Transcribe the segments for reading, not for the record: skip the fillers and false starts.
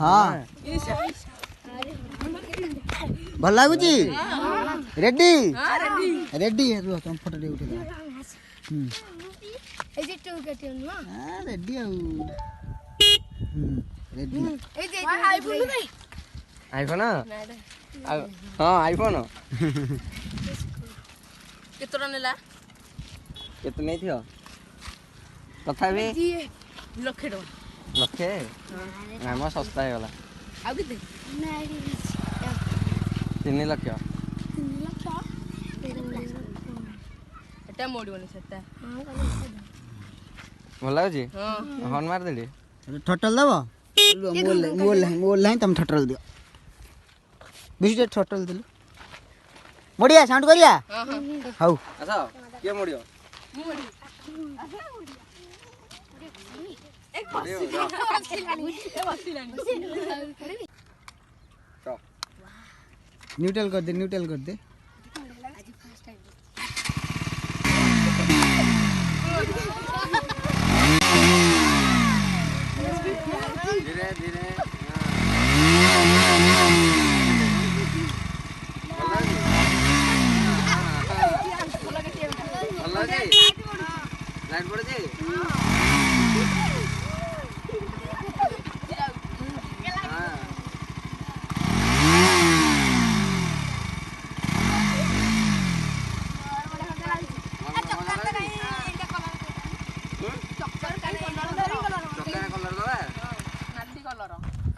हाँ भल लगुच रेडी रेडी रुह तुम फोटो टे उठे रेडी रेडी आईफोन हाँ आईफोन केतरा नेला केते नहीं थियो तथापि लक्षे टका लक्षे नाम सस्ता है गला आ केते 3 लाख एटा मोड़बनी सेटा भल लगुच हॉर्न मार देली ठटल दब मोल नहीं तुम ठटल दियो बिस्टे ठटल दिल बढ़िया साउंड करिया हाउ अच्छा के मोड़ियो न्यूट्रल कर दे धीरे धीरे लाइट पड़े जी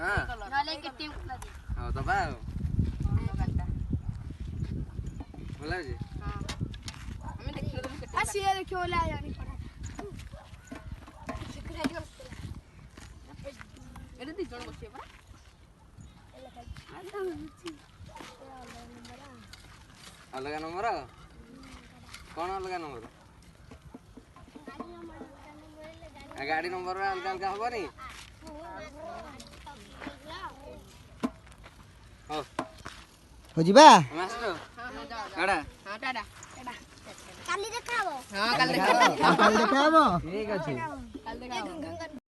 हाँ दबा भल जी अलग नंबर कौन अलग नंबर गाड़ी नंबर अलग अलग हेनी हो जीबा मास्टर काड़ा हां टाटा काली देखाबो हां काल काल देखाबो ठीक अछि काल देखा